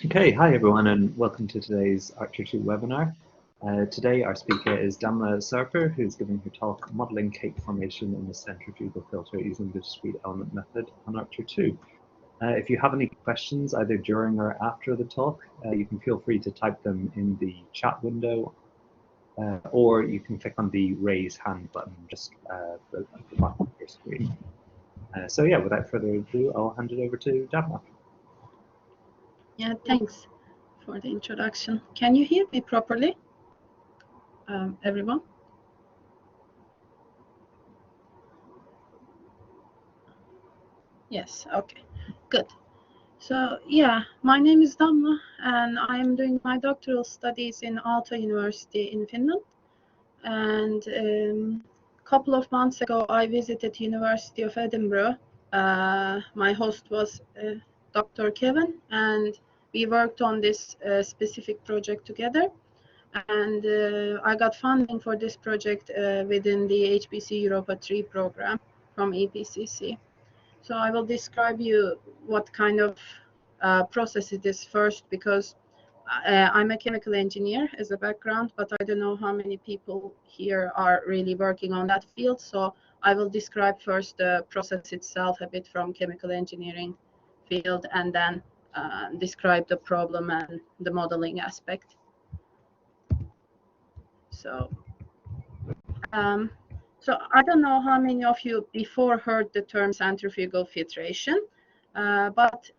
Okay, hi everyone and welcome to today's ARCHER2 webinar. Today our speaker is Damla Serper, who's giving her talk Modeling Cake Formation in the Centrifugal Filter using the Discrete Element Method on ARCHER2. If you have any questions either during or after the talk, you can feel free to type them in the chat window or you can click on the raise hand button just at the bottom of your screen. So yeah, without further ado, I'll hand it over to Damla. Yeah, thanks for the introduction. Can you hear me properly, everyone? Yes, okay, good. So yeah, my name is Damla and I am doing my doctoral studies in Aalto University in Finland. And a couple of months ago, I visited University of Edinburgh. My host was Dr. Kevin, and we worked on this specific project together. And I got funding for this project within the HPC Europa 3 program from EPCC. So I will describe you what kind of process it is first, because I'm a chemical engineer as a background, but I don't know how many people here are really working on that field. So I will describe first the process itself a bit from chemical engineering field, and then describe the problem and the modeling aspect. So I don't know how many of you before heard the term centrifugal filtration, but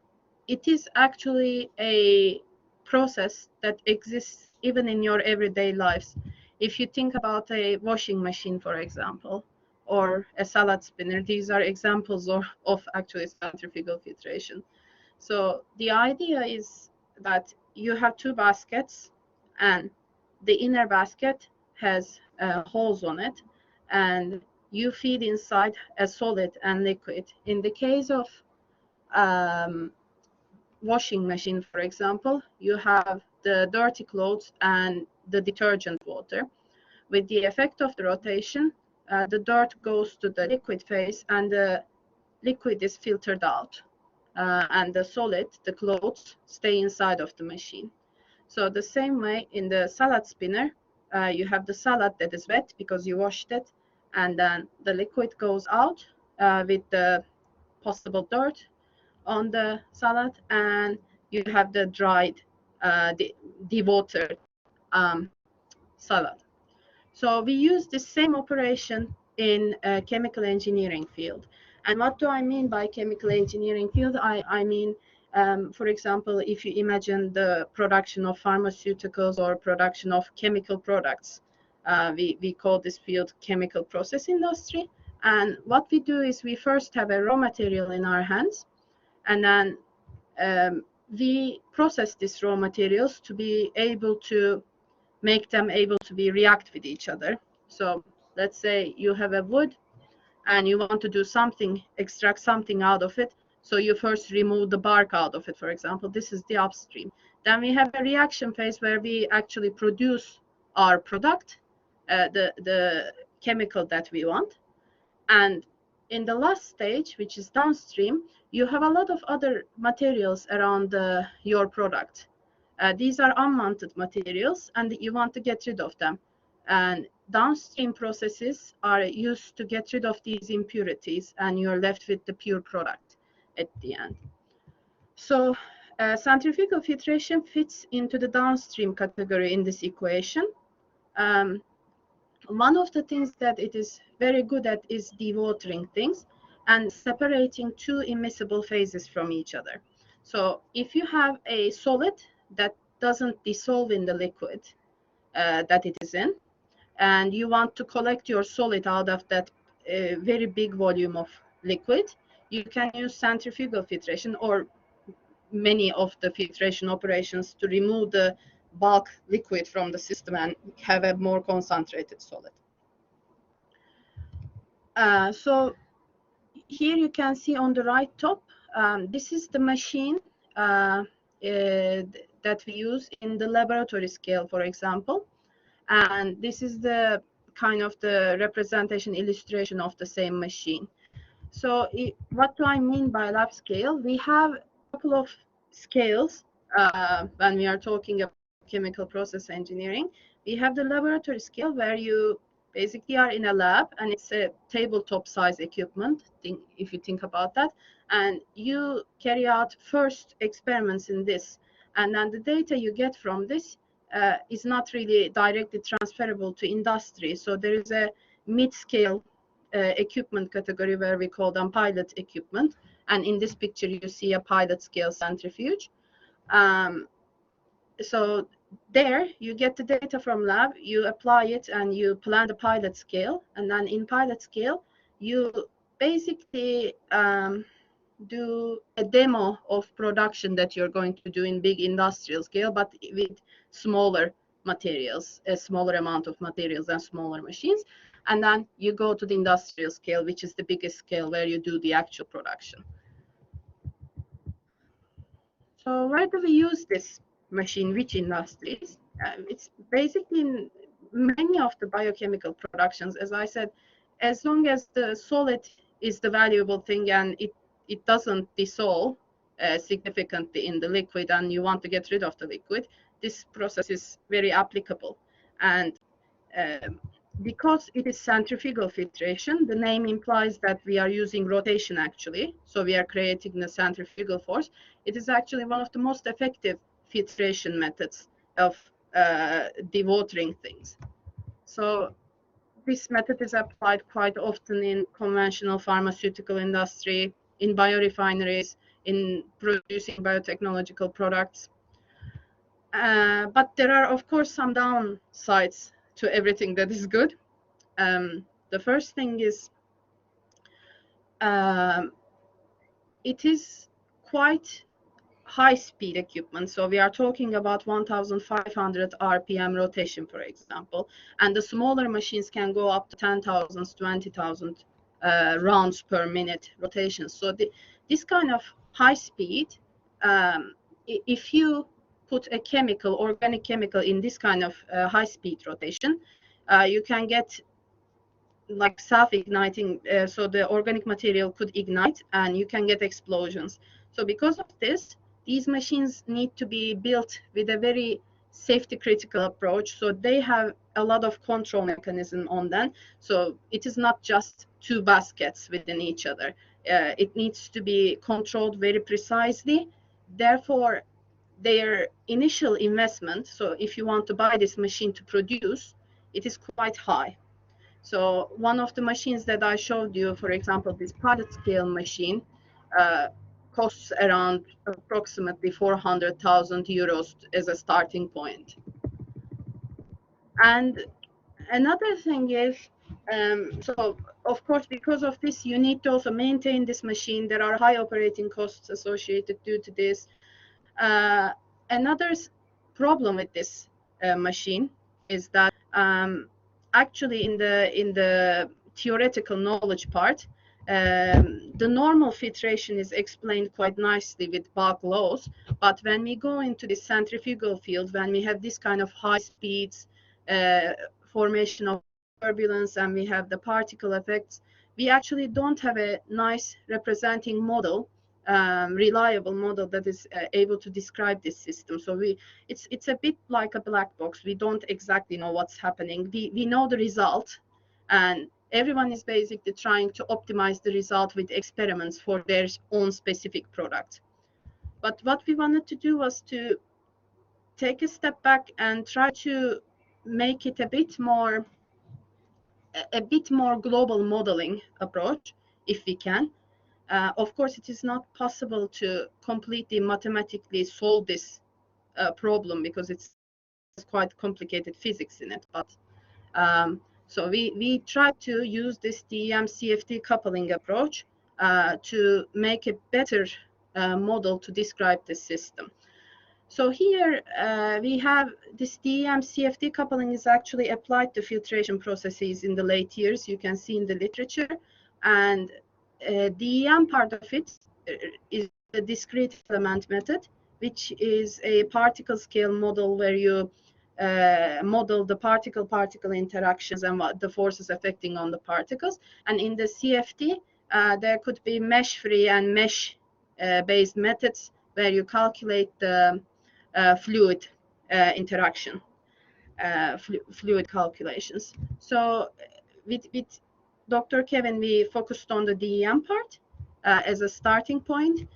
it is actually a process that exists even in your everyday lives. If you think about a washing machine, for example, or a salad spinner, these are examples of actually centrifugal filtration. So the idea is that you have two baskets, and the inner basket has holes on it, and you feed inside a solid and liquid. In the case of washing machine, for example, you have the dirty clothes and the detergent water. With the effect of the rotation, the dirt goes to the liquid phase and the liquid is filtered out. And the solid, the clothes, stay inside of the machine. So the same way in the salad spinner, you have the salad that is wet because you washed it, and then the liquid goes out with the possible dirt on the salad, and you have the dried, dewatered salad. So we use the same operation in a chemical engineering field. And what do I mean by chemical engineering field? I mean, for example, if you imagine the production of pharmaceuticals or production of chemical products, we call this field chemical process industry. And what we do is we first have a raw material in our hands, and then we process these raw materials to be able to make them able to be react with each other. So let's say you have a wood and you want to do something, extract something out of it. So you first remove the bark out of it, for example. This is the upstream. Then we have a reaction phase where we actually produce our product, the chemical that we want. And in the last stage, which is downstream, you have a lot of other materials around your product. These are unwanted materials, and you want to get rid of them. And downstream processes are used to get rid of these impurities, and you're left with the pure product at the end. So centrifugal filtration fits into the downstream category in this equation. One of the things that it is very good at is dewatering things and separating two immiscible phases from each other. So if you have a solid that doesn't dissolve in the liquid that it is in, and you want to collect your solid out of that very big volume of liquid, you can use centrifugal filtration or many of the filtration operations to remove the bulk liquid from the system and have a more concentrated solid. So here you can see on the right top, this is the machine that we use in the laboratory scale, for example. And this is the kind of the representation illustration of the same machine. So what do I mean by lab scale? We have a couple of scales when we are talking about chemical process engineering. We have the laboratory scale where you basically are in a lab and it's a tabletop size equipment, if you think about that, and you carry out first experiments in this, and then the data you get from this is not really directly transferable to industry. So there is a mid-scale equipment category where we call them pilot equipment, and in this picture you see a pilot scale centrifuge. So there you get the data from lab, you apply it and you plan the pilot scale, and then in pilot scale you basically do a demo of production that you're going to do in big industrial scale, but with smaller materials, a smaller amount of materials and smaller machines. And then you go to the industrial scale, which is the biggest scale where you do the actual production. So where do we use this machine, which industries? It's basically in many of the biochemical productions. As I said, as long as the solid is the valuable thing and it doesn't dissolve significantly in the liquid and you want to get rid of the liquid, this process is very applicable. And because it is centrifugal filtration, the name implies that we are using rotation actually. So we are creating the centrifugal force. It is actually one of the most effective filtration methods of dewatering things. So this method is applied quite often in conventional pharmaceutical industry, in biorefineries, in producing biotechnological products. But there are, of course, some downsides to everything that is good. The first thing is it is quite high-speed equipment. So we are talking about 1,500 RPM rotation, for example, and the smaller machines can go up to 10,000, 20,000 rounds per minute rotation. So this kind of high speed, if you put a chemical, organic chemical in this kind of high-speed rotation, you can get like self-igniting, so the organic material could ignite and you can get explosions. So because of this, these machines need to be built with a very safety critical approach. So they have a lot of control mechanism on them. So it is not just two baskets within each other. It needs to be controlled very precisely. Therefore, their initial investment, so if you want to buy this machine to produce, it is quite high. So one of the machines that I showed you, for example, this pilot scale machine, costs around approximately 400,000 euros as a starting point. And another thing is, so of course, because of this, you need to also maintain this machine. There are high operating costs associated due to this. Another problem with this machine is that actually in the theoretical knowledge part, the normal filtration is explained quite nicely with Bach laws, but when we go into the centrifugal field, when we have this kind of high speeds, formation of turbulence, and we have the particle effects, we actually don't have a nice representing model, reliable model that is able to describe this system. So it's a bit like a black box. We don't exactly know what's happening. We know the result, and everyone is basically trying to optimize the result with experiments for their own specific product. But what we wanted to do was to take a step back and try to make it a bit more global modeling approach, if we can. Of course, it is not possible to completely mathematically solve this problem because it's quite complicated physics in it. But so we tried to use this DEM CFD coupling approach to make a better model to describe the system. So here we have this DEM CFD coupling is actually applied to filtration processes in the late years. You can see in the literature, and DEM part of it is the discrete element method, which is a particle scale model where you model the particle-particle interactions and what the forces affecting on the particles. And in the CFD, there could be mesh-free and mesh-based methods where you calculate the fluid interaction, fluid calculations. So with Dr. Kevin, we focused on the DEM part as a starting point.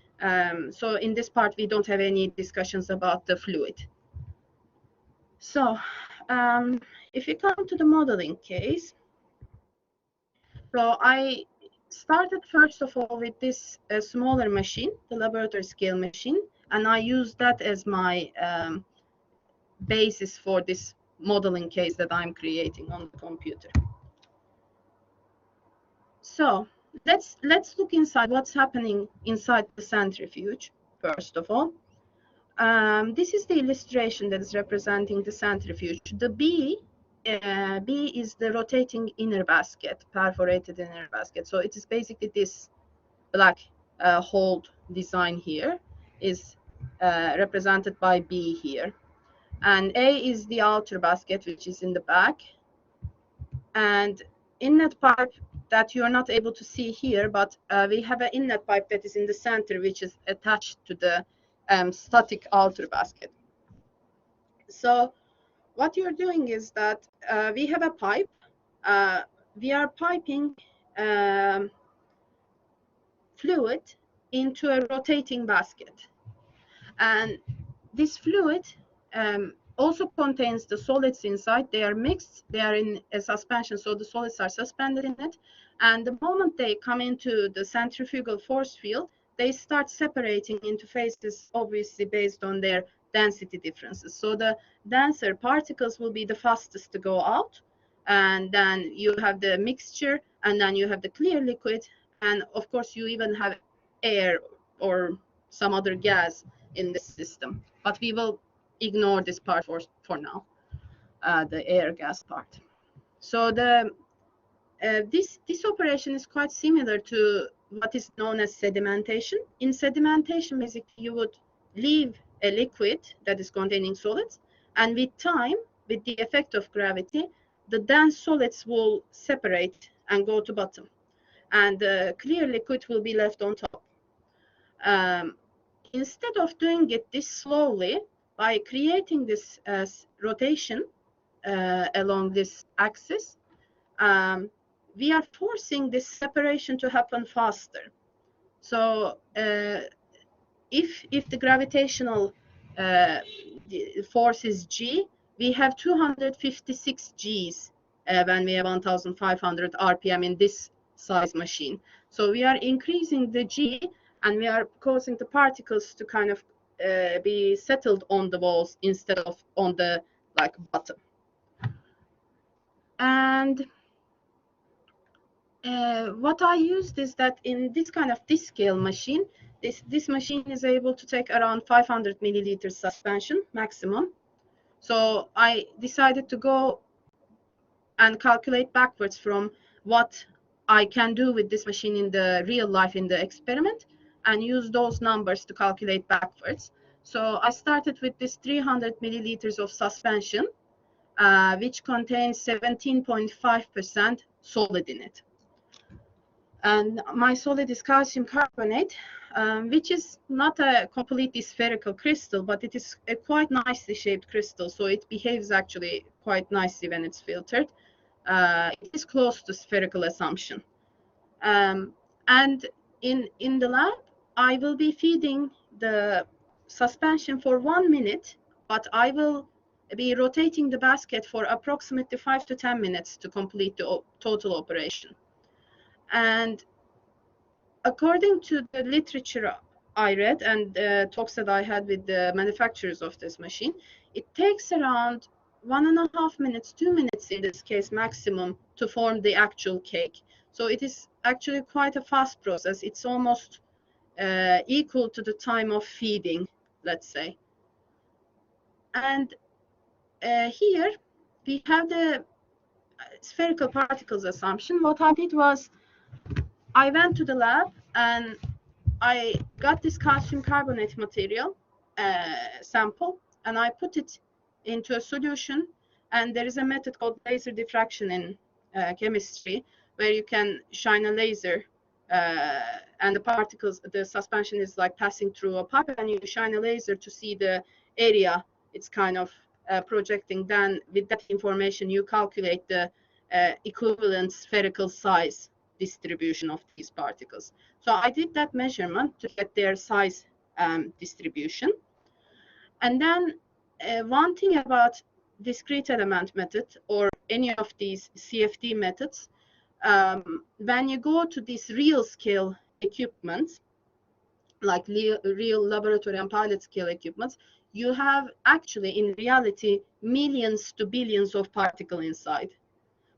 So in this part, we don't have any discussions about the fluid. So if you come to the modeling case, so I started first of all with this smaller machine, the laboratory scale machine, and I used that as my basis for this modeling case that I'm creating on the computer. So let's look inside what's happening inside the centrifuge first of all. This is the illustration that is representing the centrifuge. The B is the rotating inner basket, perforated inner basket. So it is basically this black hole design here is represented by B here. And A is the outer basket, which is in the back. And inlet pipe that you're not able to see here, but we have an inlet pipe that is in the center, which is attached to the static outer basket. So what you're doing is that we have a pipe. We are piping fluid into a rotating basket. And this fluid also contains the solids inside. They are mixed. They are in a suspension, so the solids are suspended in it. And the moment they come into the centrifugal force field, they start separating into phases, obviously based on their density differences. So the denser particles will be the fastest to go out. And then you have the mixture, and then you have the clear liquid. And of course, you even have air or some other gas in this system. But we will ignore this part for now, the air gas part. So the this operation is quite similar to what is known as sedimentation. In sedimentation, basically, you would leave a liquid that is containing solids, and with time, with the effect of gravity, the dense solids will separate and go to bottom, and the clear liquid will be left on top. Instead of doing it this slowly, by creating this rotation along this axis, we are forcing this separation to happen faster. So if the gravitational force is G, we have 256 Gs when we have 1,500 RPM in this size machine. So we are increasing the G, and we are causing the particles to kind of be settled on the walls instead of on the bottom. And what I used is that in this kind of this scale machine, this machine is able to take around 500 milliliters suspension maximum. So I decided to go and calculate backwards from what I can do with this machine in the real life in the experiment, and use those numbers to calculate backwards. So I started with this 300 milliliters of suspension, which contains 17.5% solid in it. And my solid is calcium carbonate, which is not a completely spherical crystal, but it is a quite nicely shaped crystal. So it behaves actually quite nicely when it's filtered. It is close to spherical assumption. And in the lab, I will be feeding the suspension for 1 minute, but I will be rotating the basket for approximately 5 to 10 minutes to complete the total operation. And according to the literature I read and the talks that I had with the manufacturers of this machine, it takes around 1.5 minutes, 2 minutes in this case maximum to form the actual cake. So it is actually quite a fast process. It's almost equal to the time of feeding, let's say. And here we have the spherical particles assumption. What I did was I went to the lab and I got this calcium carbonate material sample, and I put it into a solution. And there is a method called laser diffraction in chemistry, where you can shine a laser and the particles, the suspension is like passing through a pipe, and you shine a laser to see the area it's kind of projecting, then with that information you calculate the equivalent spherical size distribution of these particles. So I did that measurement to get their size distribution. And then one thing about discrete element method or any of these CFD methods, when you go to these real scale equipments, like real laboratory and pilot scale equipments, you have actually in reality millions to billions of particles inside.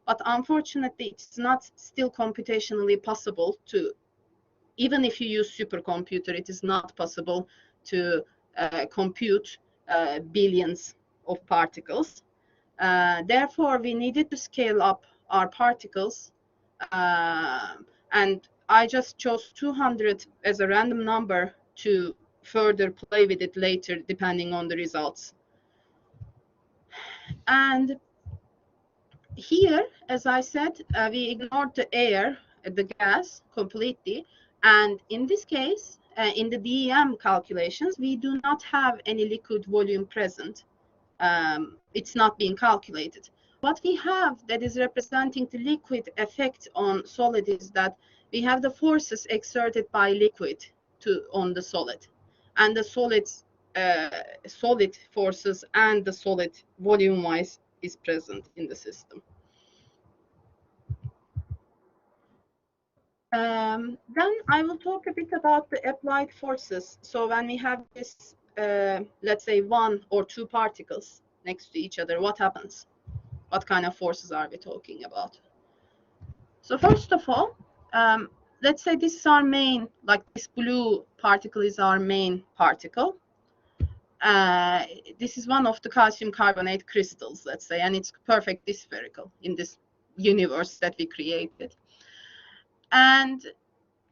But unfortunately, it's not still computationally possible to, even if you use supercomputer, it is not possible to compute billions of particles. Therefore, we needed to scale up our particles, and I just chose 200 as a random number to further play with it later, depending on the results. And here, as I said, we ignored the air, the gas completely. And in this case, in the DEM calculations, we do not have any liquid volume present. It's not being calculated. What we have that is representing the liquid effect on solid is that we have the forces exerted by liquid on the solid, and the solid forces and the solid volume-wise is present in the system. Then I will talk a bit about the applied forces. So when we have this, let's say 1 or 2 particles next to each other, what happens? What kind of forces are we talking about? So first of all, let's say this is our main, like this blue particle is our main particle. This is one of the calcium carbonate crystals, let's say, and it's perfectly spherical in this universe that we created. And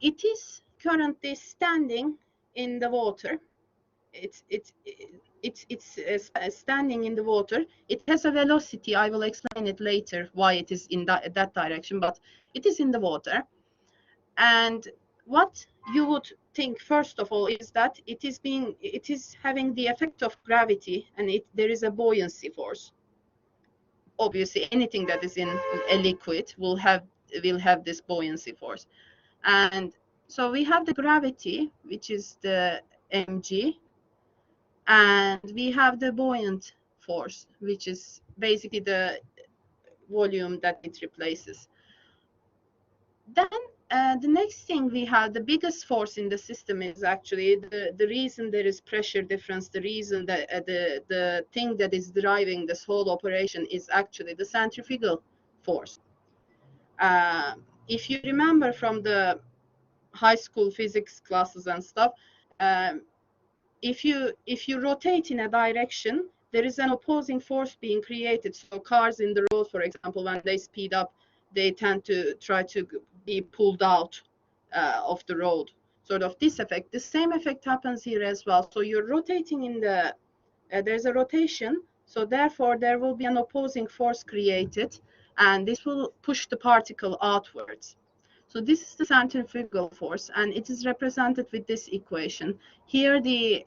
it is currently standing in the water. It's standing in the water. It has a velocity. I will explain it later why it is in that direction, but it is in the water. And what you would think first of all is that it is having the effect of gravity, and there is a buoyancy force. Obviously, anything that is in a liquid will have this buoyancy force. And so we have the gravity, which is the mg, and we have the buoyant force, which is basically the volume that it replaces. Then the next thing we have, the biggest force in the system is actually the reason there is pressure difference, the reason that the thing that is driving this whole operation is actually the centrifugal force. If you remember from the high school physics classes and stuff, if you rotate in a direction, there is an opposing force being created. So cars in the road, for example, when they speed up, they tend to try to be pulled out of the road. Sort of this effect. The same effect happens here as well. So you're rotating in the, there's a rotation. So therefore, there will be an opposing force created, and this will push the particle outwards. So this is the centrifugal force, and it is represented with this equation. Here, the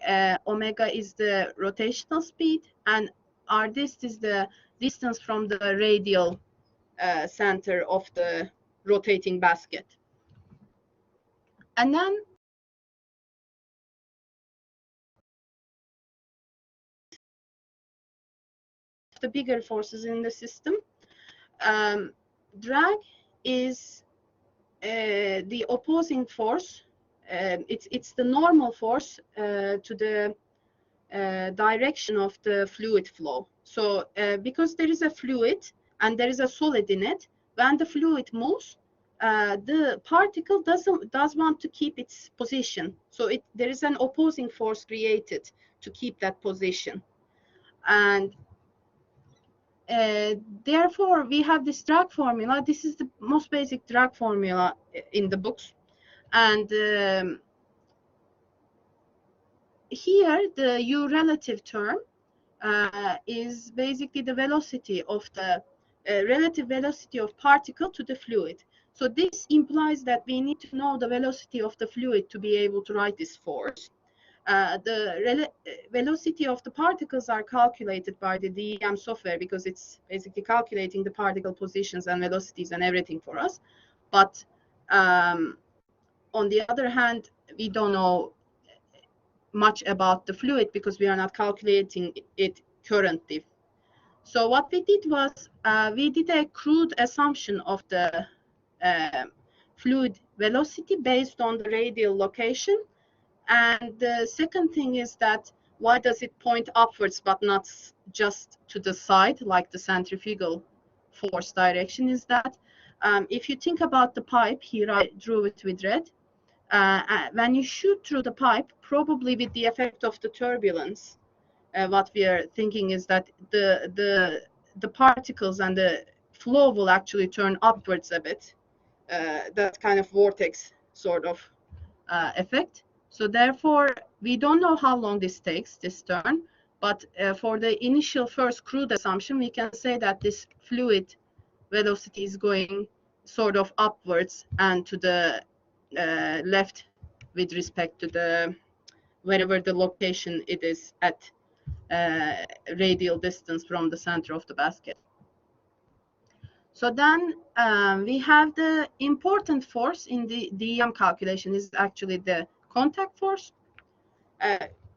omega is the rotational speed, and r dist is the distance from the radial center of the rotating basket. And then the bigger forces in the system, drag is the opposing force. It's the normal force to the direction of the fluid flow. So because there is a fluid and there is a solid in it, when the fluid moves, the particle does want to keep its position. So there is an opposing force created to keep that position. And therefore, we have this drag formula. This is the most basic drag formula in the books. And here, the U relative term is basically the velocity of the relative velocity of particle to the fluid. So this implies that we need to know the velocity of the fluid to be able to write this force. the velocity of the particles are calculated by the DEM software, because it's basically calculating the particle positions and velocities and everything for us. But on the other hand, we don't know much about the fluid because we are not calculating it currently. So what we did was we did a crude assumption of the fluid velocity based on the radial location. And the second thing is that why does it point upwards but not just to the side like the centrifugal force direction, is that if you think about the pipe, here I drew it with red, when you shoot through the pipe, probably with the effect of the turbulence, what we are thinking is that the particles and the flow will actually turn upwards a bit, that kind of vortex sort of effect. So therefore, we don't know how long this takes, this turn, but for the initial first crude assumption, we can say that this fluid velocity is going sort of upwards and to the left with respect to the wherever the location it is at radial distance from the center of the basket. So then we have the important force in the DEM calculation is actually the contact force,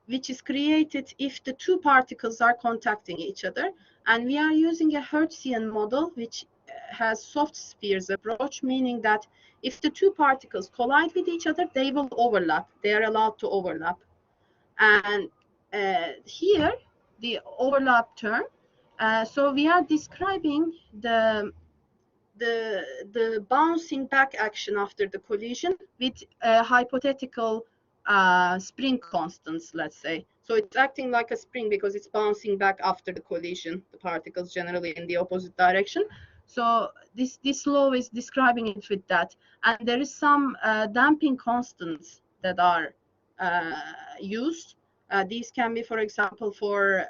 which is created if the two particles are contacting each other. And we are using a Hertzian model, which has soft spheres approach, meaning that if the two particles collide with each other, they will overlap. They are allowed to overlap. And here, the overlap term, so we are describing the bouncing back action after the collision with hypothetical spring constants, let's say. So it's acting like a spring because it's bouncing back after the collision, the particles generally in the opposite direction. So this law is describing it with that. And there is some damping constants that are used. These can be, for example, for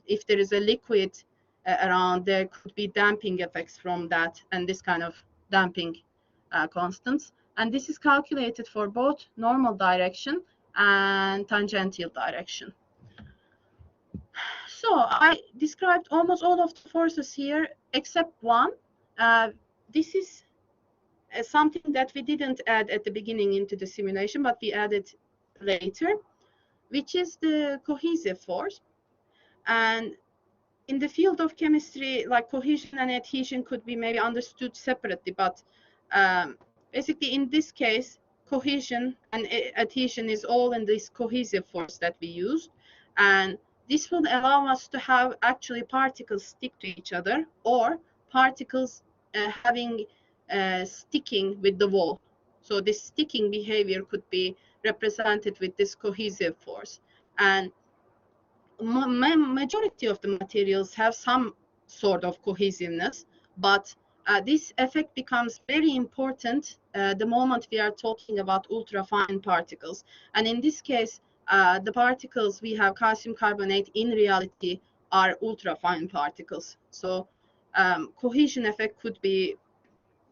if there is a liquid around, there could be damping effects from that and this kind of damping constants. And this is calculated for both normal direction and tangential direction. So I described almost all of the forces here except one. This is something that we didn't add at the beginning into the simulation, but we added later, which is the cohesive force. And in the field of chemistry, like cohesion and adhesion could be maybe understood separately, but basically in this case, cohesion and adhesion is all in this cohesive force that we used. And this will allow us to have actually particles stick to each other or particles having sticking with the wall. So this sticking behavior could be represented with this cohesive force. And majority of the materials have some sort of cohesiveness, but this effect becomes very important the moment we are talking about ultra-fine particles. And in this case, the particles we have calcium carbonate in reality are ultra-fine particles. So cohesion effect could be,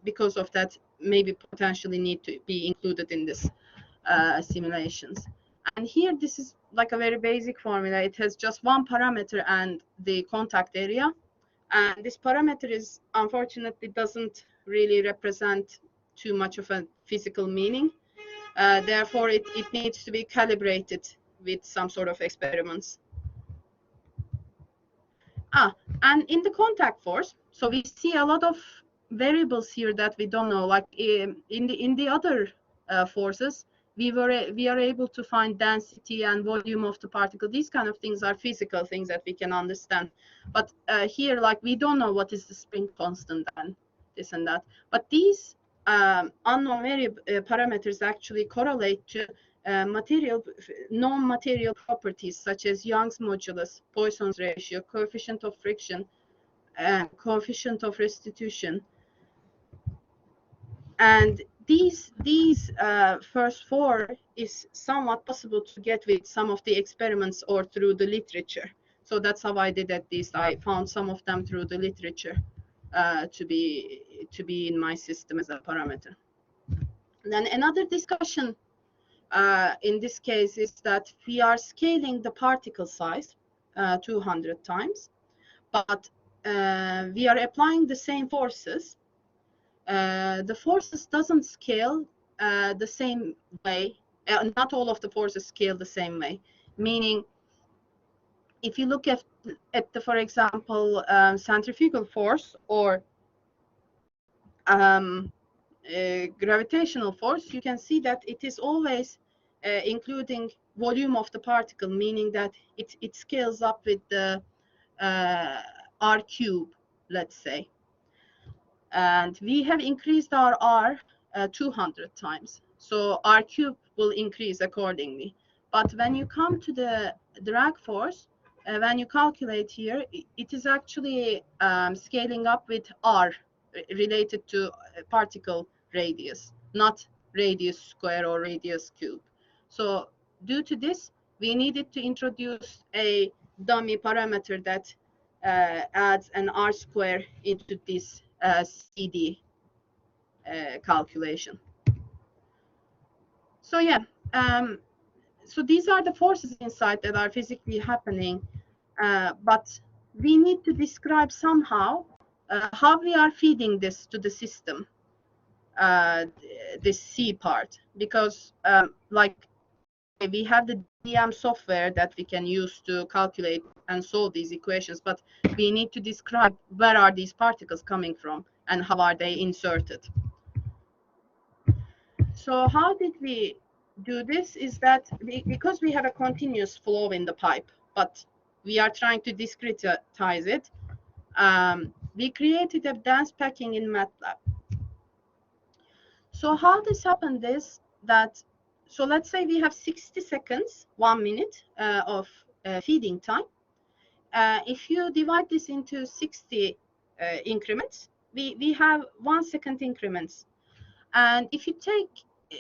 because of that, maybe potentially need to be included in this simulations. And here, this is like a very basic formula. It has just one parameter and the contact area. And this parameter is, unfortunately, doesn't really represent too much of a physical meaning. Therefore, it needs to be calibrated with some sort of experiments. And in the contact force, so we see a lot of variables here that we don't know. Like in the other forces, we are able to find density and volume of the particle. These kind of things are physical things that we can understand. But here, like, we don't know what is the spring constant and this and that. But these unknown parameters actually correlate to non-material properties such as Young's modulus, Poisson's ratio, coefficient of friction, coefficient of restitution. And these first four is somewhat possible to get with some of the experiments or through the literature. So that's how I did at least. I found some of them through the literature to be in my system as a parameter. Then another discussion in this case is that we are scaling the particle size 200 times, but we are applying the same forces. The forces doesn't scale the same way. Not all of the forces scale the same way. Meaning, if you look at the, for example, centrifugal force or gravitational force, you can see that it is always including volume of the particle, meaning that it scales up with the R cube, let's say. And we have increased our R 200 times. So R cube will increase accordingly. But when you come to the drag force, when you calculate here, it is actually scaling up with R related to particle radius, not radius square or radius cube. So due to this, we needed to introduce a dummy parameter that adds an R square into this CD calculation. So yeah, so these are the forces inside that are physically happening, but we need to describe somehow how we are feeding this to the system, this C part, because like we have the DM software that we can use to calculate and solve these equations, but we need to describe where are these particles coming from and how are they inserted. So how did we do this is that because we have a continuous flow in the pipe, but we are trying to discretize it, we created a dense packing in MATLAB. So how this happened is that, so let's say we have 60 seconds, 1 minute of feeding time. If you divide this into 60 increments, we have 1 second increments. And if you take,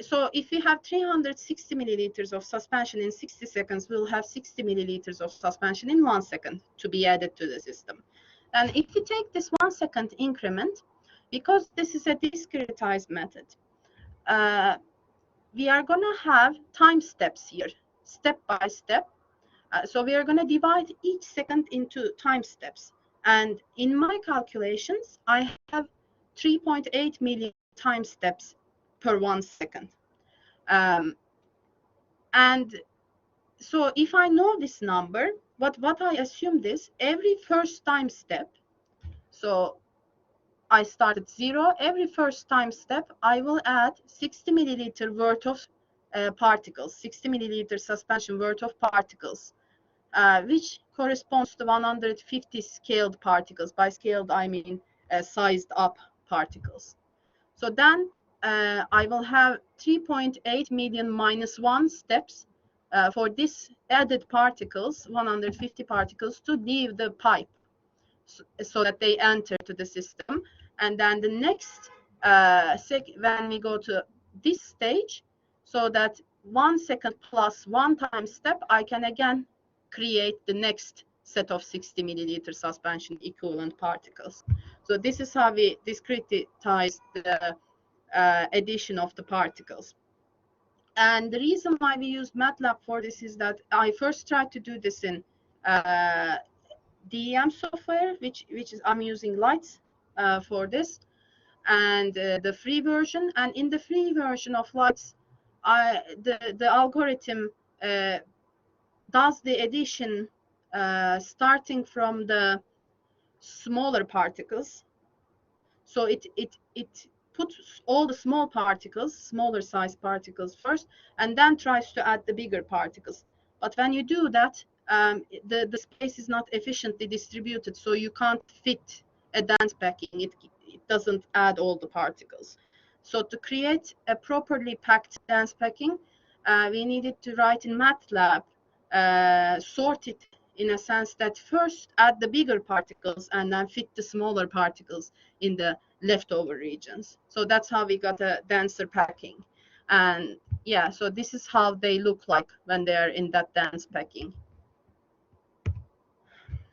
so if we have 360 milliliters of suspension in 60 seconds, we'll have 60 milliliters of suspension in 1 second to be added to the system. And if you take this 1 second increment, because this is a discretized method, we are going to have time steps here, step by step. So we are going to divide each second into time steps. And in my calculations, I have 3.8 million time steps per 1 second. And so if I know this number, what I assumed is every first time step, so I start at 0, every first time step, I will add 60 milliliter worth of particles, 60 milliliter suspension worth of particles, which corresponds to 150 scaled particles. By scaled, I mean sized up particles. So then I will have 3.8 million minus 1 steps for this added particles, 150 particles, to leave the pipe so that they enter to the system. And then the next, when we go to this stage, so that 1 second plus 1 time step, I can again create the next set of 60 milliliter suspension equivalent particles. So this is how we discretize the addition of the particles. And the reason why we use MATLAB for this is that I first tried to do this in DEM software, which is I'm using Lights for this, and the free version. And in the free version of Lights, the algorithm does the addition starting from the smaller particles. So it puts all the small particles, smaller size particles first, and then tries to add the bigger particles. But when you do that, the space is not efficiently distributed, so you can't fit a dense packing. It doesn't add all the particles. So to create a properly packed dense packing, we needed to write in MATLAB, sort it in a sense that first add the bigger particles and then fit the smaller particles in the leftover regions. So that's how we got a denser packing. And yeah, so this is how they look like when they are in that dense packing.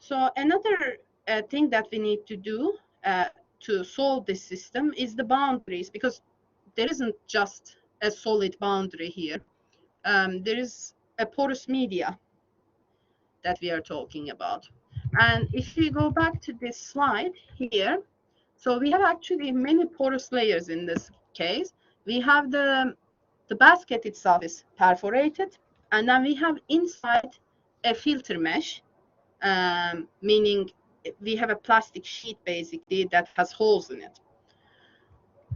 So another thing that we need to do to solve this system is the boundaries, because there isn't just a solid boundary here. there is a porous media that we are talking about. And if we go back to this slide here, so we have actually many porous layers in this case. We have the basket itself is perforated, and then we have inside a filter mesh, meaning we have a plastic sheet basically that has holes in it.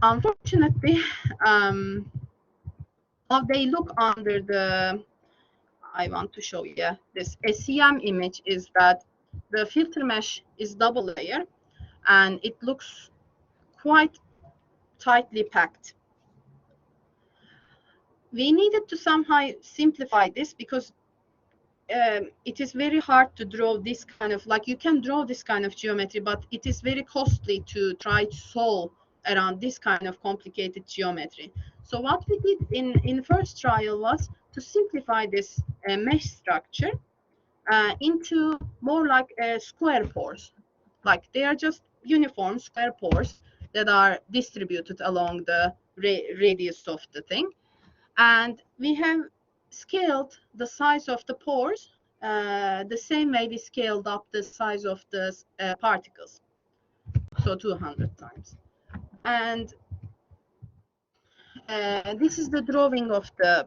Unfortunately, how they look under the, I want to show you this SEM image, is that the filter mesh is double layer and it looks quite tightly packed. We needed to somehow simplify this because it is very hard to draw this kind of, like, you can draw this kind of geometry, but it is very costly to try to solve around this kind of complicated geometry. So what we did in first trial was to simplify this mesh structure into more like square pores. Like they are just uniform square pores that are distributed along the radius of the thing. And we have scaled the size of the pores the same way we scaled up the size of the particles, so 200 times. And this is the drawing of the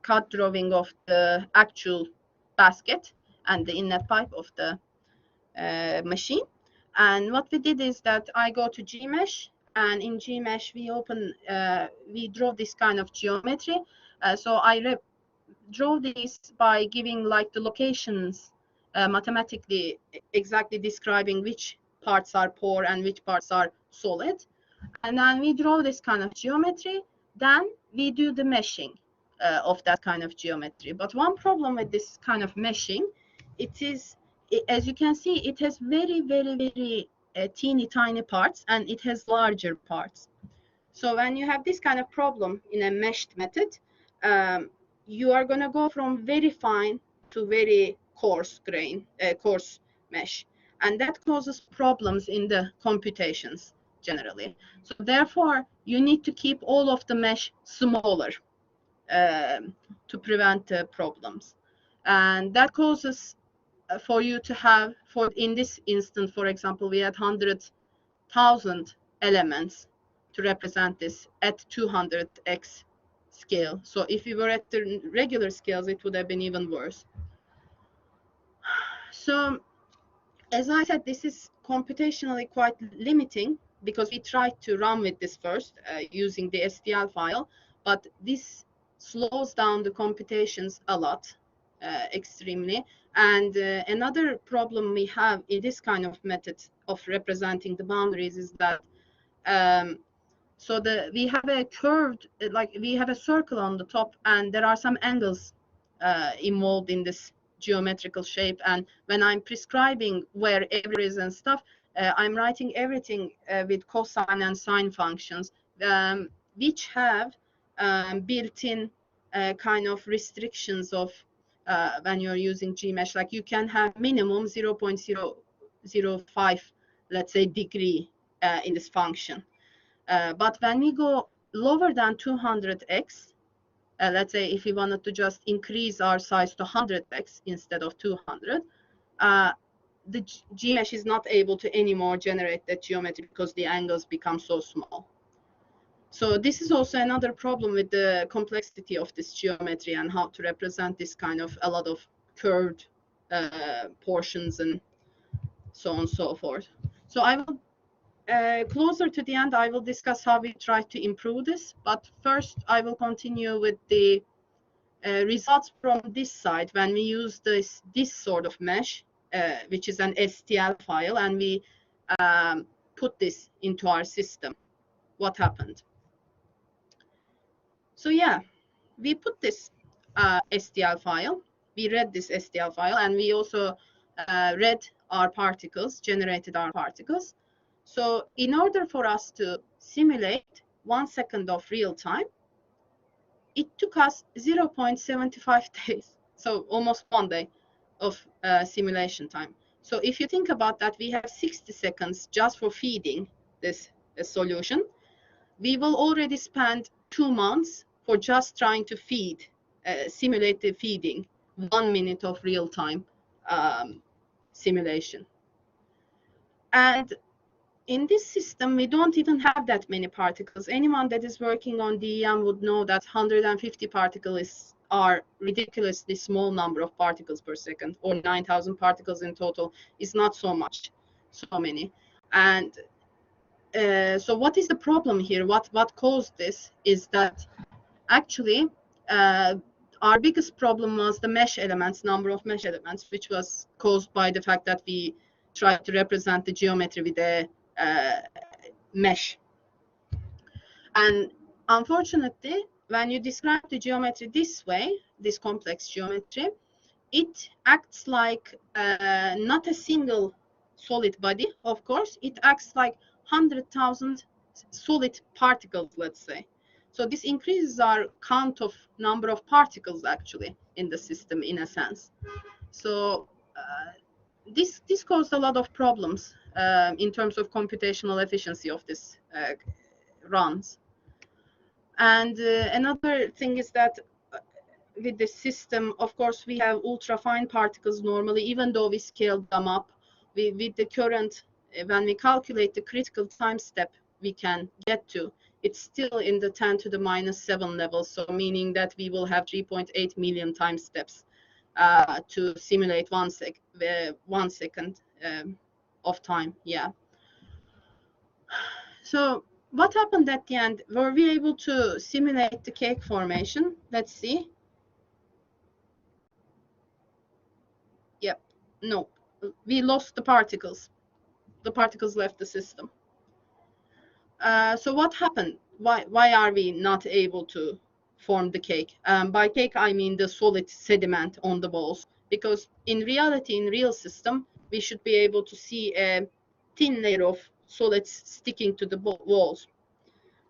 cut drawing of the actual basket and the inlet pipe of the machine. And what we did is that I go to Gmesh, and in Gmesh we draw this kind of geometry. So I draw this by giving like the locations mathematically exactly describing which parts are pore and which parts are solid. And then we draw this kind of geometry. Then we do the meshing of that kind of geometry. But one problem with this kind of meshing, as you can see, it has very, very, very teeny tiny parts, and it has larger parts. So when you have this kind of problem in a meshed method, you are going to go from very fine to very coarse grain, coarse mesh. And that causes problems in the computations generally. So therefore, you need to keep all of the mesh smaller to prevent problems. And that causes for you to have, in this instance, for example, we had 100,000 elements to represent this at 200x scale. So if we were at the regular scales, it would have been even worse. So as I said, this is computationally quite limiting because we tried to run with this first using the STL file, but this slows down the computations a lot, extremely. And another problem we have in this kind of method of representing the boundaries is that we have a curved, like we have a circle on the top, and there are some angles involved in this geometrical shape. And when I'm prescribing where every is and stuff, I'm writing everything with cosine and sine functions, which have built-in kind of restrictions of when you're using Gmesh. Like you can have minimum 0.005, let's say, degree in this function. But when we go lower than 200x, let's say if we wanted to just increase our size to 100x instead of 200, the Gmesh is not able to anymore generate that geometry because the angles become so small. So this is also another problem with the complexity of this geometry and how to represent this kind of a lot of curved portions and so on and so forth. So I will closer to the end, I will discuss how we try to improve this. But first, I will continue with the results from this side when we use this sort of mesh, which is an STL file, and we put this into our system. What happened? So yeah, we put this STL file. We read this STL file, and we also read our particles, generated our particles. So in order for us to simulate 1 second of real time, it took us 0.75 days, so almost 1 day of simulation time. So if you think about that, we have 60 seconds just for feeding this solution. We will already spend 2 months for just trying to feed, simulate the feeding 1 minute of real-time simulation. And in this system, we don't even have that many particles. Anyone that is working on DEM would know that 150 particles are ridiculously small number of particles per second, or 9,000 particles in total is not so much, so many. And so what is the problem here? What caused this is that actually our biggest problem was the mesh elements, number of mesh elements, which was caused by the fact that we tried to represent the geometry with a mesh. And unfortunately, when you describe the geometry this way, this complex geometry, it acts like not a single solid body, of course. It acts like 100,000 solid particles, let's say. So this increases our count of number of particles actually in the system, in a sense. So this caused a lot of problems in terms of computational efficiency of this runs. And another thing is that with the system, of course, we have ultra fine particles normally, even though we scaled them up. With the current, when we calculate the critical time step we can get to, it's still in the 10 to the -7 level, so meaning that we will have 3.8 million time steps to simulate 1 second of time. Yeah. So what happened at the end? Were we able to simulate the cake formation? Let's see. Yep. No, we lost the particles. The particles left the system. So what happened? Why are we not able to form the cake? By cake, I mean the solid sediment on the walls. Because in reality, in real system, we should be able to see a thin layer of solids sticking to the walls.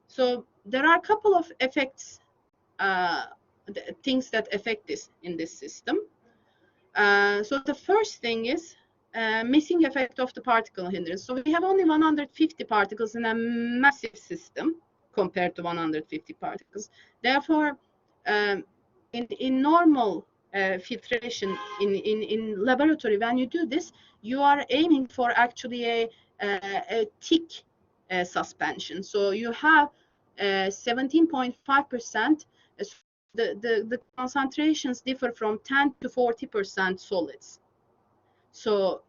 So there are a couple of effects, things that affect this in this system. So the first thing is missing effect of the particle hindrance. So we have only 150 particles in a massive system compared to 150 particles. Therefore, in normal filtration in laboratory, when you do this, you are aiming for actually a thick suspension. So you have 17.5%. The concentrations differ from 10 to 40% solids. So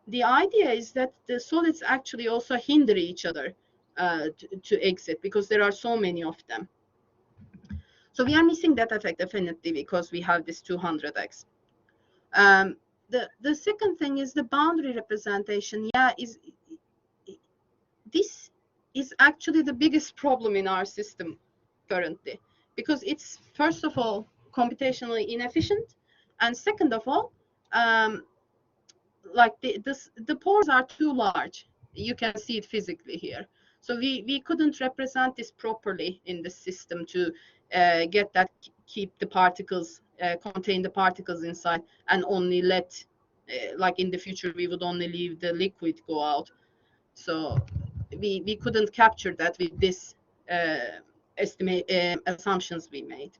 the idea is that the solids actually also hinder each other to exit, because there are so many of them. So we are missing that effect definitely because we have this 200x. The second thing is the boundary representation. Yeah, this is actually the biggest problem in our system currently, because it's, first of all, computationally inefficient, and second of all, like the pores are too large. You can see it physically here. So we couldn't represent this properly in the system to get that, keep the particles, contain the particles inside, and only let, like in the future, we would only leave the liquid go out. So we couldn't capture that with this assumptions we made.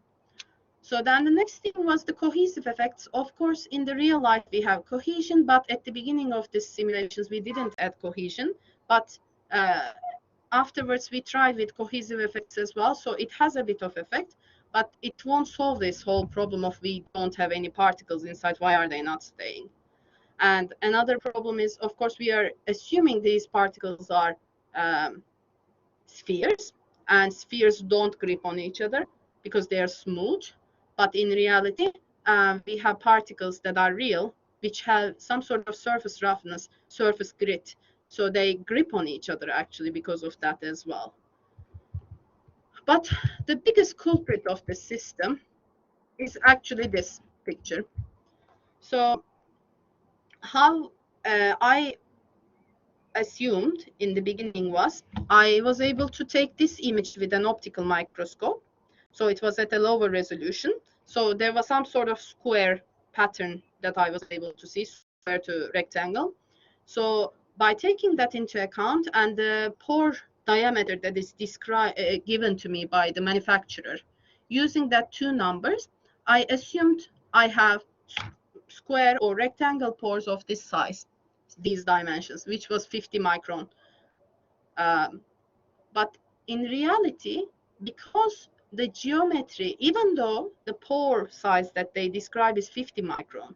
So then the next thing was the cohesive effects. Of course, in the real life, we have cohesion, but at the beginning of this simulations, we didn't add cohesion. But afterwards, we tried with cohesive effects as well. So it has a bit of effect, but it won't solve this whole problem of we don't have any particles inside. Why are they not staying? And another problem is, of course, we are assuming these particles are spheres, and spheres don't grip on each other because they are smooth. But in reality, we have particles that are real, which have some sort of surface roughness, surface grit. So they grip on each other actually because of that as well. But the biggest culprit of the system is actually this picture. So how I assumed in the beginning was, I was able to take this image with an optical microscope. So it was at a lower resolution. So there was some sort of square pattern that I was able to see, square to rectangle. So by taking that into account, and the pore diameter that is given to me by the manufacturer using that two numbers, I assumed I have square or rectangle pores of this size, these dimensions, which was 50 micron. But in reality, because the geometry, even though the pore size that they describe is 50 micron,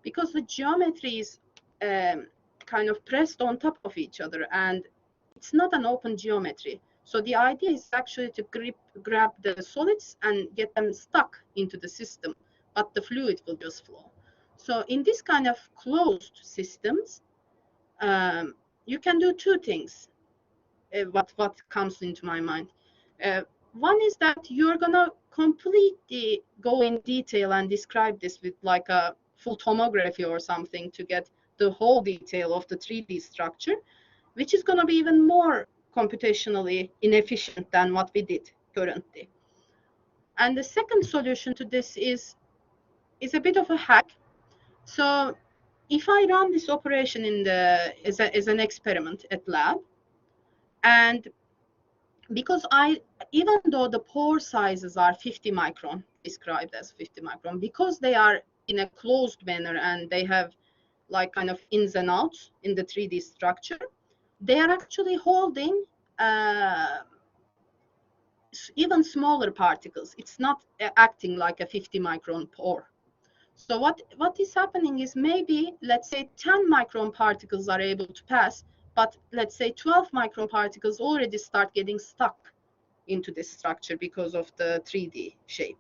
because the geometry is kind of pressed on top of each other and it's not an open geometry. So the idea is actually to grab the solids and get them stuck into the system, but the fluid will just flow. So in this kind of closed systems, you can do two things. What comes into my mind. One is that you're gonna completely go in detail and describe this with like a full tomography or something to get the whole detail of the 3D structure, which is gonna be even more computationally inefficient than what we did currently. And the second solution to this is a bit of a hack. So if I run this operation in the as an experiment at lab, and because even though the pore sizes are 50 micron, described as 50 micron, because they are in a closed manner and they have like kind of ins and outs in the 3D structure, they are actually holding even smaller particles. It's not acting like a 50 micron pore. So what is happening is maybe, let's say 10 micron particles are able to pass, but let's say 12 micron particles already start getting stuck into this structure because of the 3D shape.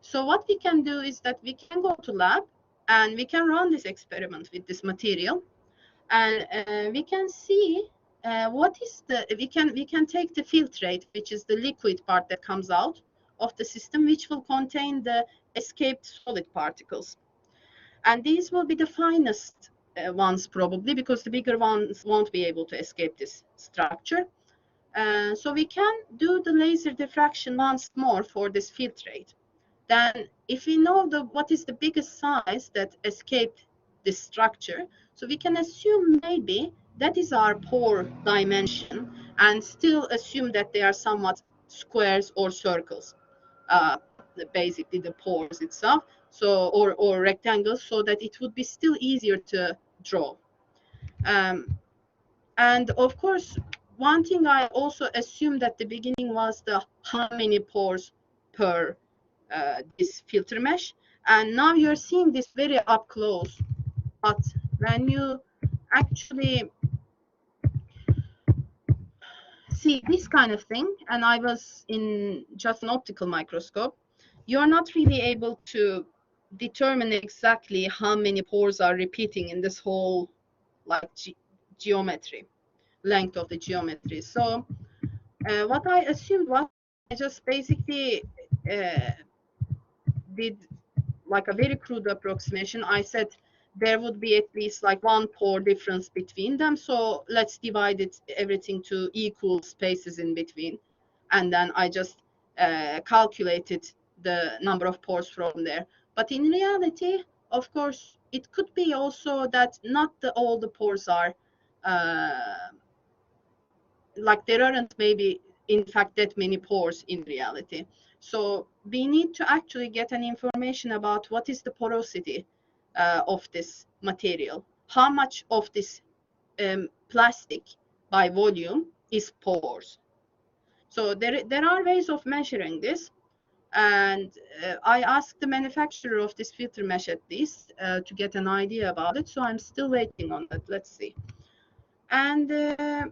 So what we can do is that we can go to lab and we can run this experiment with this material, and we can see what is the, we can take the filtrate, which is the liquid part that comes out of the system, which will contain the escaped solid particles. And these will be the finest ones probably, because the bigger ones won't be able to escape this structure. So we can do the laser diffraction once more for this filtrate. Then if we know what is the biggest size that escaped this structure, so we can assume maybe that is our pore dimension and still assume that they are somewhat squares or circles, basically the pores itself, so or rectangles, so that it would be still easier to draw. And of course, one thing I also assumed at the beginning was how many pores per this filter mesh. And now you're seeing this very up close. But when you actually see this kind of thing, and I was in just an optical microscope, you're not really able to determine exactly how many pores are repeating in this whole like geometry, length of the geometry. So what I assumed was I just basically did like a very crude approximation. I said there would be at least like one pore difference between them. So let's divide everything to equal spaces in between. And then I just calculated the number of pores from there. But in reality, of course, it could be also that not all the pores are like there aren't maybe in fact that many pores in reality. So we need to actually get an information about what is the porosity of this material, how much of this plastic by volume is pores. So there are ways of measuring this, and I asked the manufacturer of this filter mesh at least to get an idea about it. So I'm still waiting on that. Let's see. And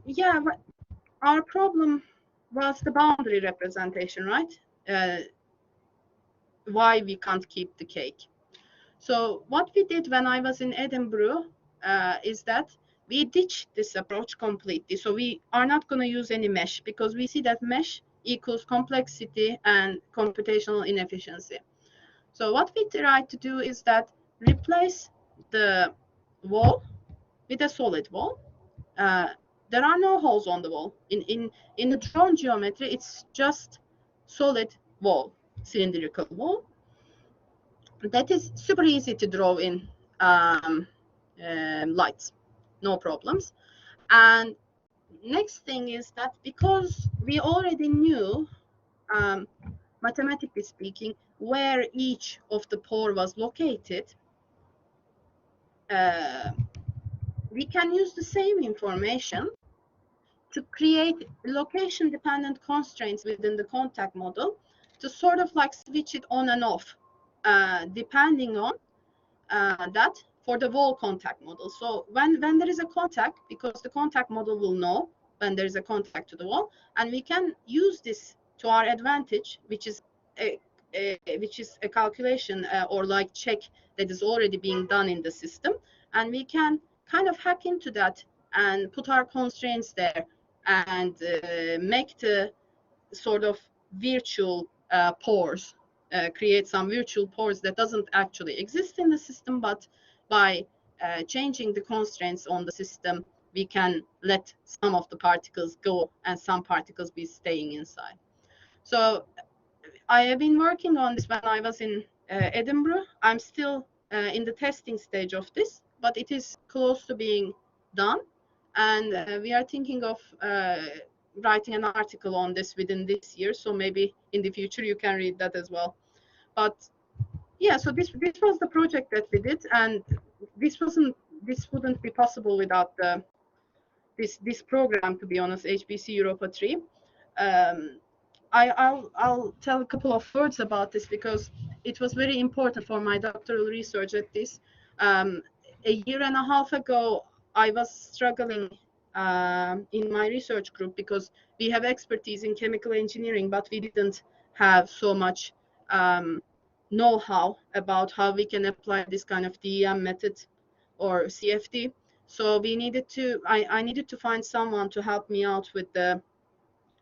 yeah, our problem was the boundary representation, right? Why we can't keep the cake. So what we did when I was in Edinburgh is that we ditched this approach completely. So we are not going to use any mesh, because we see that mesh equals complexity and computational inefficiency. So what we tried to do is that replace the wall with a solid wall. There are no holes on the wall. In the drawn geometry, it's just solid wall, cylindrical wall. That is super easy to draw in lights, no problems. And next thing is that because we already knew mathematically speaking, where each of the pore was located, we can use the same information to create location-dependent constraints within the contact model to sort of like switch it on and off, depending on that for the wall contact model. So when there is a contact, because the contact model will know when there is a contact to the wall, and we can use this to our advantage, which is a calculation or like check that is already being done in the system, and we can kind of hack into that and put our constraints there and make the sort of virtual pores, create some virtual pores that doesn't actually exist in the system, but by changing the constraints on the system, we can let some of the particles go and some particles be staying inside. So I have been working on this when I was in Edinburgh. I'm still in the testing stage of this, but it is close to being done. And we are thinking of writing an article on this within this year. So maybe in the future you can read that as well. But yeah, so this was the project that we did, and this wouldn't be possible without this program, to be honest, HPC Europa 3. I'll tell a couple of words about this because it was very important for my doctoral research at this. A year and a half ago, I was struggling in my research group because we have expertise in chemical engineering, but we didn't have so much know-how about how we can apply this kind of DEM method or CFD. So we needed to, I needed to find someone to help me out with the,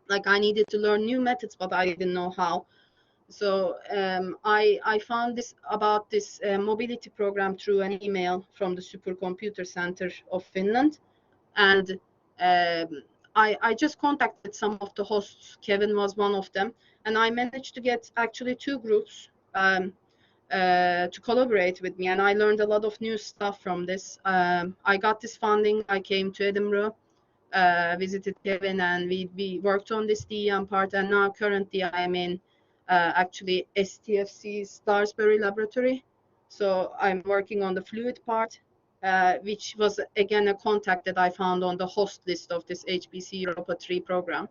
like I needed to learn new methods, but I didn't know how. So I found this about this mobility program through an email from the Supercomputer Center of Finland. And I just contacted some of the hosts. Kevin was one of them. And I managed to get actually 2 groups to collaborate with me. And I learned a lot of new stuff from this. I got this funding. I came to Edinburgh, visited Kevin, and we worked on this DEM part. And now currently I am in actually STFC's Starsbury laboratory. So I'm working on the fluid part, which was again a contact that I found on the host list of this HPC Europa 3 program.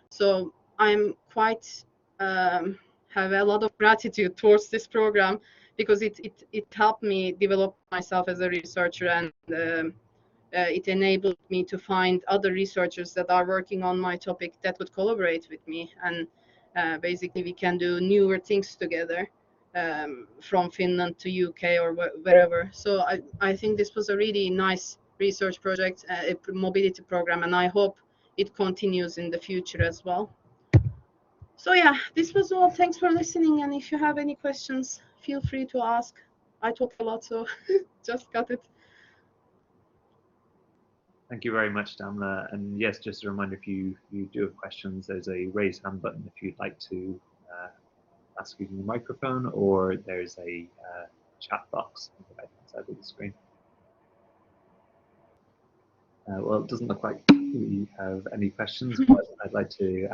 So I'm quite have a lot of gratitude towards this program because it helped me develop myself as a researcher, and it enabled me to find other researchers that are working on my topic that would collaborate with me, and basically we can do newer things together from Finland to UK or wherever. So I think this was a really nice research project, a mobility program, and I hope it continues in the future as well. So yeah, this was all. Thanks for listening, and if you have any questions, feel free to ask. I talk a lot, so just got it. Thank you very much, Damla. And yes, just a reminder, if you do have questions, there's a raise hand button if you'd like to ask using the microphone, or there's a chat box on the right-hand side of the screen. Well, it doesn't look like we have any questions, but I'd like to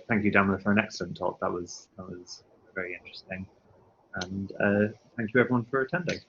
thank you, Damla, for an excellent talk. That was very interesting. And thank you, everyone, for attending.